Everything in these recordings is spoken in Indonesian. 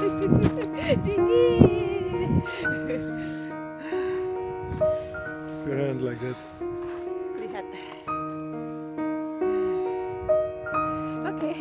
Dingin. Your hand like that. Lihat. Oke.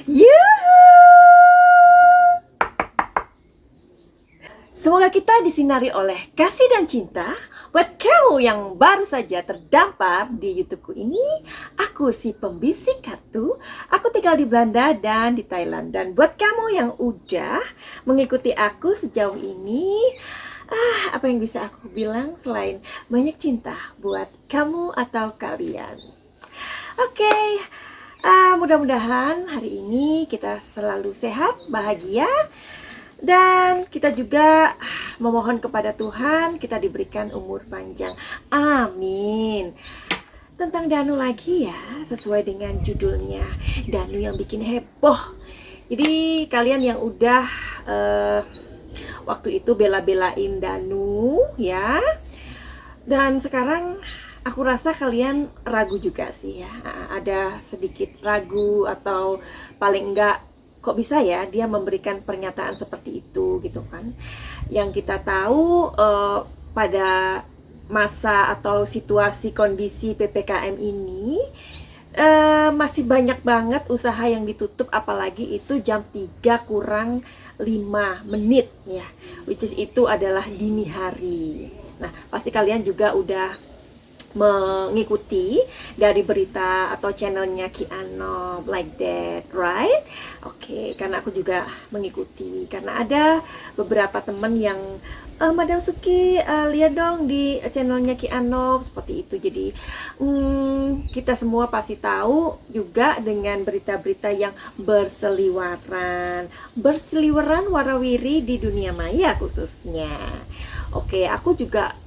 Yeah. Semoga kita disinari oleh kasih dan cinta. Buat kamu yang baru saja terdampar di YouTubeku ini, aku si pembisik kartu. Aku tinggal di Belanda dan di Thailand. Dan buat kamu yang udah mengikuti aku sejauh ini, apa yang bisa aku bilang selain banyak cinta buat kamu atau kalian. Oke, mudah-mudahan hari ini kita selalu sehat, bahagia. Dan kita juga memohon kepada Tuhan kita diberikan umur panjang. Amin. Tentang Danu lagi ya, sesuai dengan judulnya, Danu yang bikin heboh. Jadi kalian yang udah waktu itu bela-belain Danu ya, dan sekarang aku rasa kalian ragu juga sih ya. Ada sedikit ragu atau paling enggak kok bisa ya dia memberikan pernyataan seperti itu gitu kan. Yang kita tahu pada masa atau situasi kondisi PPKM ini masih banyak banget usaha yang ditutup, apalagi itu jam 3 kurang 5 menit ya, which is itu adalah dini hari. Nah, pasti kalian juga udah mengikuti dari berita atau channelnya Kiano like that, right? Oke, karena aku juga mengikuti karena ada beberapa temen yang Madam Suki lihat dong di channelnya Kiano seperti itu. Jadi kita semua pasti tahu juga dengan berita-berita yang berseliweran warawiri di dunia maya khususnya. Oke, aku juga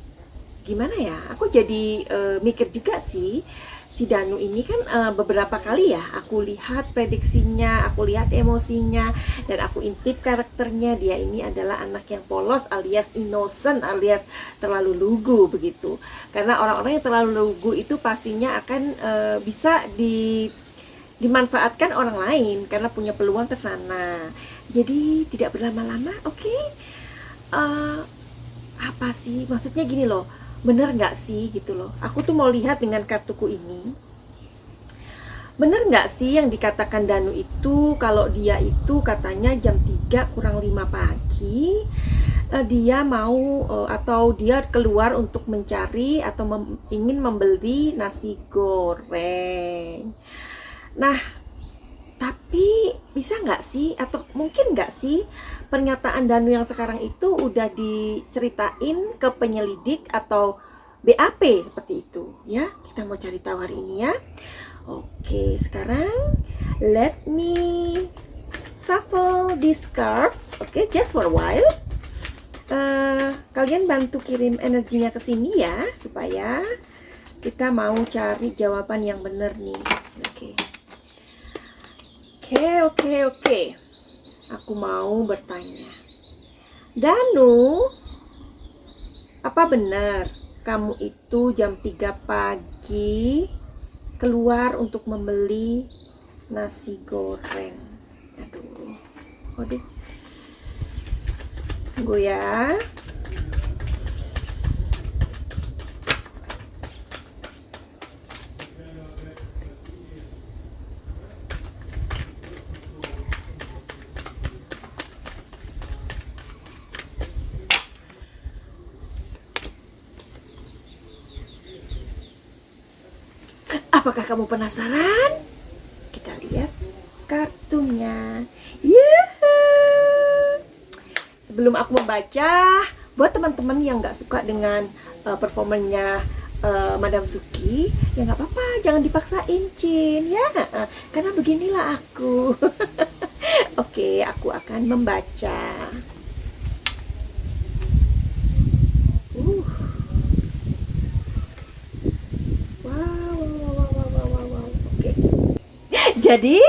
gimana ya, aku jadi mikir juga sih, si Danu ini kan beberapa kali ya aku lihat prediksinya, aku lihat emosinya, dan aku intip karakternya. Dia ini adalah anak yang polos alias innocent alias terlalu lugu begitu. Karena orang-orang yang terlalu lugu itu pastinya akan bisa dimanfaatkan orang lain karena punya peluang ke sana. Jadi tidak berlama-lama, oke? Apa sih maksudnya, gini loh, bener nggak sih gitu loh. Aku tuh mau lihat dengan kartuku ini, bener nggak sih yang dikatakan Danu itu, kalau dia itu katanya jam 3 kurang 5 pagi dia mau atau dia keluar untuk mencari atau ingin membeli nasi goreng. Nah, tapi bisa nggak sih, atau mungkin nggak sih pernyataan Danu yang sekarang itu udah diceritain ke penyelidik atau BAP seperti itu ya? Kita mau cari tahu hari ini ya. Oke, sekarang let me shuffle these cards. Oke, just for a while. Kalian bantu kirim energinya ke sini ya, supaya kita mau cari jawaban yang benar nih. Oke. Aku mau bertanya. Danu, apa benar kamu itu jam 3 pagi keluar untuk membeli nasi goreng? Aduh. Tunggu ya. Apakah kamu penasaran? Kita lihat kartunya. Yuhuu. Sebelum aku membaca, buat teman-teman yang nggak suka dengan performanya Madam Suki, ya nggak apa-apa, jangan dipaksain, Cin, ya. Karena beginilah aku. Oke, aku akan membaca. Wow. Oke. Jadi,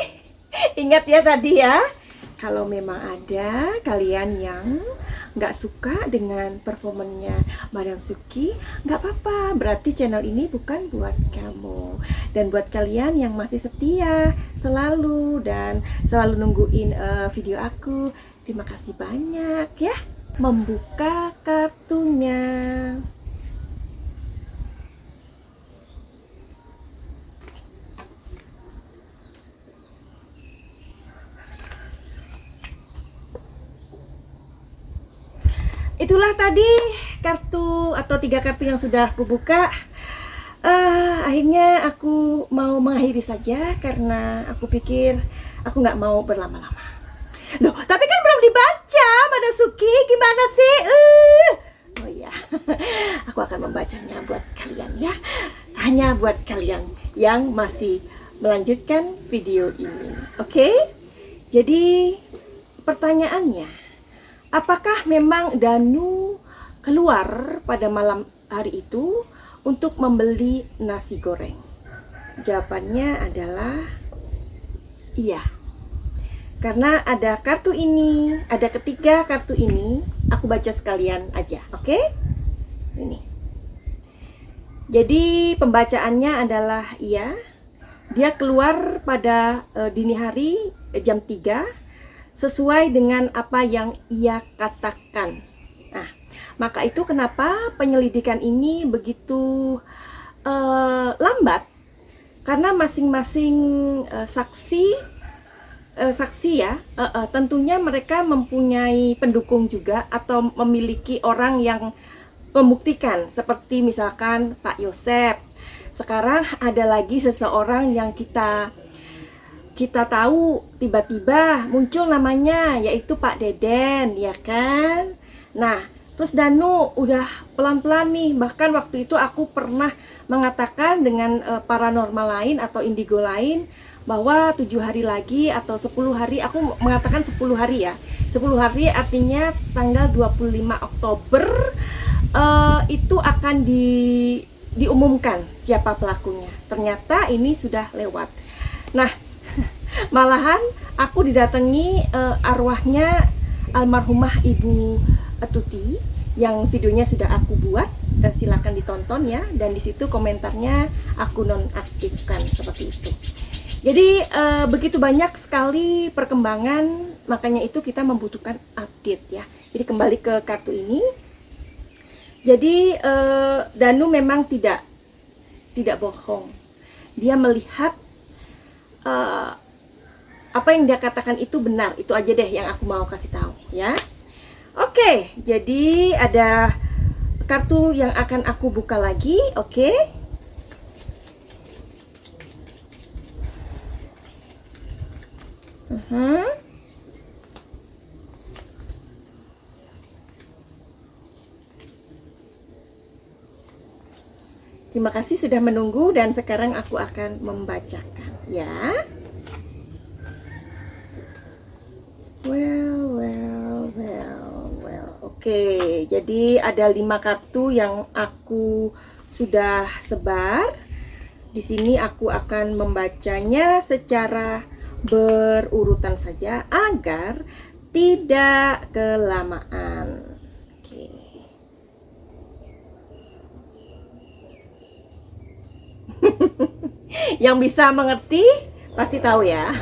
ingat ya tadi ya, kalau memang ada kalian yang nggak suka dengan performanya Madam Suki, nggak apa-apa, berarti channel ini bukan buat kamu. Dan buat kalian yang masih setia selalu dan selalu nungguin video aku, terima kasih banyak ya. Membuka kartunya. Itulah tadi kartu atau 3 kartu yang sudah aku buka. Akhirnya aku mau mengakhiri saja karena aku pikir aku nggak mau berlama-lama. Loh, tapi kan belum dibaca, Madam Suki, gimana sih? Oh iya, aku akan membacanya buat kalian ya. Hanya buat kalian yang masih melanjutkan video ini, oke? Jadi pertanyaannya, apakah memang Danu keluar pada malam hari itu untuk membeli nasi goreng? Jawabannya adalah iya. Karena ada kartu ini, ada ketiga kartu ini, aku baca sekalian aja, oke? Ini. Jadi pembacaannya adalah iya. Dia keluar pada dini hari jam 3 sesuai dengan apa yang ia katakan. Nah, maka itu kenapa penyelidikan ini begitu lambat, karena masing-masing saksi ya, tentunya mereka mempunyai pendukung juga atau memiliki orang yang membuktikan, seperti misalkan Pak Yosep. Sekarang ada lagi seseorang yang kita tahu tiba-tiba muncul namanya, yaitu Pak Deden, ya kan? Nah, terus Danu udah pelan-pelan nih, bahkan waktu itu aku pernah mengatakan dengan paranormal lain atau indigo lain bahwa 7 hari lagi atau 10 hari, aku mengatakan 10 hari ya, 10 hari artinya tanggal 25 Oktober itu akan diumumkan siapa pelakunya. Ternyata ini sudah lewat. Nah, malahan aku didatangi arwahnya almarhumah Ibu Tuti yang videonya sudah aku buat, dan silakan ditonton ya, dan disitu komentarnya aku nonaktifkan seperti itu. Jadi begitu banyak sekali perkembangan, makanya itu kita membutuhkan update ya. Jadi kembali ke kartu ini. Jadi Danu memang tidak bohong. Dia melihat apa yang dia katakan itu benar. Itu aja deh yang aku mau kasih tahu ya. Oke, jadi ada kartu yang akan aku buka lagi, oke? Terima kasih sudah menunggu, dan sekarang aku akan membacakan ya. Well. Oke, jadi ada 5 kartu yang aku sudah sebar. Di sini aku akan membacanya secara berurutan saja agar tidak kelamaan. Oke. Yang bisa mengerti pasti tahu ya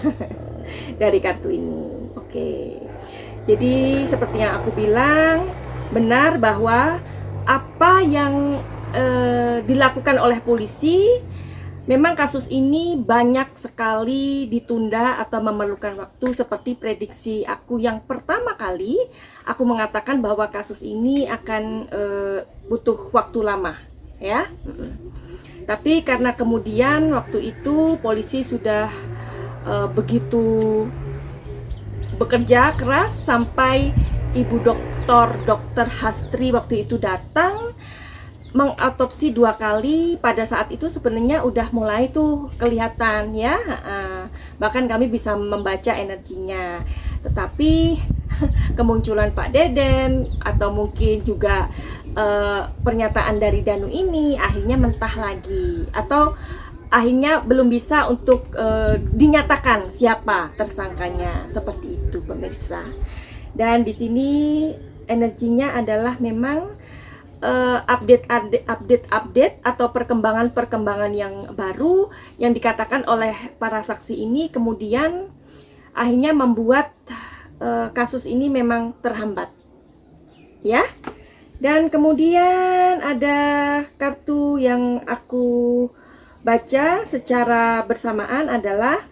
dari kartu ini. Oke. Jadi seperti yang aku bilang, benar bahwa apa yang dilakukan oleh polisi, memang kasus ini banyak sekali ditunda atau memerlukan waktu, seperti prediksi aku yang pertama kali aku mengatakan bahwa kasus ini akan butuh waktu lama, ya. Tapi karena kemudian waktu itu polisi sudah begitu bekerja keras sampai Ibu Dokter Hastri waktu itu datang mengautopsi 2 kali. Pada saat itu sebenarnya udah mulai tuh kelihatan ya, bahkan kami bisa membaca energinya. Tetapi kemunculan Pak Deden atau mungkin juga pernyataan dari Danu ini akhirnya mentah lagi, atau akhirnya belum bisa untuk dinyatakan siapa tersangkanya, seperti itu pemirsa. Dan di sini energinya adalah memang update atau perkembangan yang baru yang dikatakan oleh para saksi ini, kemudian akhirnya membuat kasus ini memang terhambat, ya. Dan kemudian ada kartu yang aku baca secara bersamaan adalah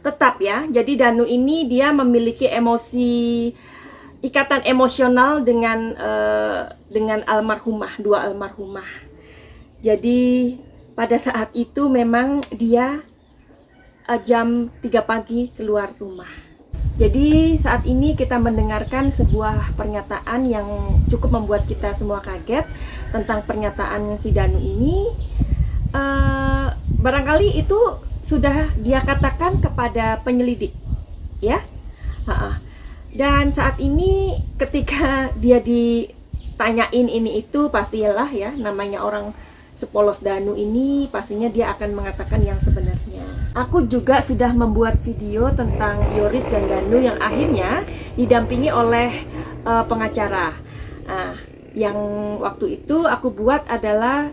tetap ya. Jadi Danu ini dia memiliki ikatan emosional dengan almarhumah, 2 almarhumah. Jadi pada saat itu memang dia jam 3 pagi keluar rumah. Jadi saat ini kita mendengarkan sebuah pernyataan yang cukup membuat kita semua kaget tentang pernyataan si Danu ini. Barangkali itu sudah dia katakan kepada penyelidik, ya. Dan saat ini ketika dia ditanyain ini itu, pastilah ya, namanya orang sepolos Danu ini pastinya dia akan mengatakan yang sebenarnya. Aku juga sudah membuat video tentang Yoris dan Danu yang akhirnya didampingi oleh pengacara. Yang waktu itu aku buat adalah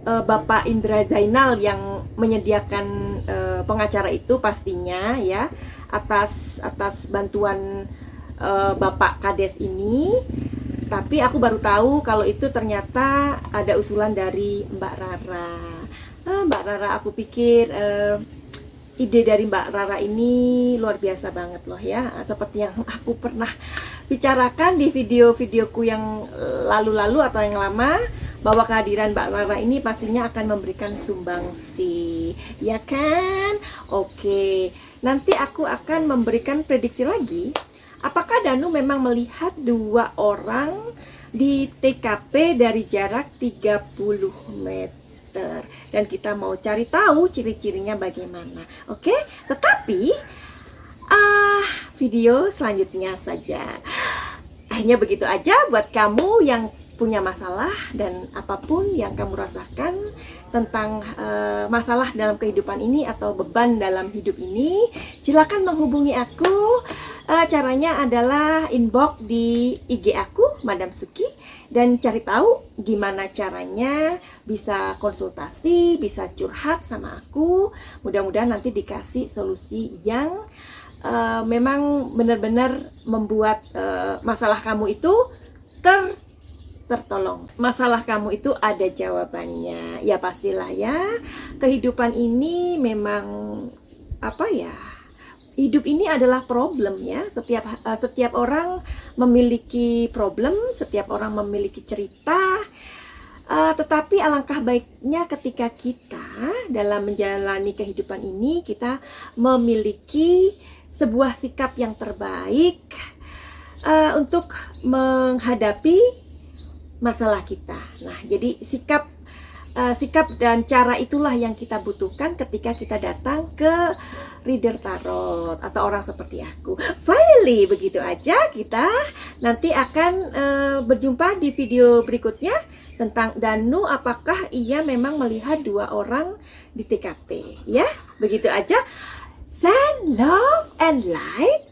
Bapak Indra Zainal yang menyediakan pengacara itu pastinya ya, atas bantuan Bapak Kades ini. Tapi aku baru tahu kalau itu ternyata ada usulan dari Mbak Rara. Mbak Rara, aku pikir ide dari Mbak Rara ini luar biasa banget loh ya. Seperti yang aku pernah bicarakan di video-videoku yang lalu-lalu atau yang lama, bahwa kehadiran Mbak Rara ini pastinya akan memberikan sumbangsi, ya kan? Oke, nanti aku akan memberikan prediksi lagi. Apakah Danu memang melihat 2 orang di TKP dari jarak 30 meter? Dan kita mau cari tahu ciri-cirinya bagaimana. Oke, tetapi video selanjutnya saja. Hanya begitu aja buat kamu yang punya masalah dan apapun yang kamu rasakan tentang masalah dalam kehidupan ini atau beban dalam hidup ini, silakan menghubungi aku. Caranya adalah inbox di IG aku, Madam Suki, dan cari tahu gimana caranya bisa konsultasi, bisa curhat sama aku. Mudah-mudahan nanti dikasih solusi yang memang benar-benar membuat masalah kamu itu tertolong. Masalah kamu itu ada jawabannya. Ya pastilah ya, kehidupan ini memang apa ya, hidup ini adalah problem ya. Setiap orang memiliki problem, setiap orang memiliki cerita. Tetapi alangkah baiknya ketika kita dalam menjalani kehidupan ini, kita memiliki sebuah sikap yang terbaik untuk menghadapi masalah kita. Nah, jadi sikap dan cara itulah yang kita butuhkan ketika kita datang ke reader tarot atau orang seperti aku. Finally, begitu aja, kita nanti akan berjumpa di video berikutnya tentang Danu, apakah ia memang melihat 2 orang di TKP, ya. Begitu aja. Send love and light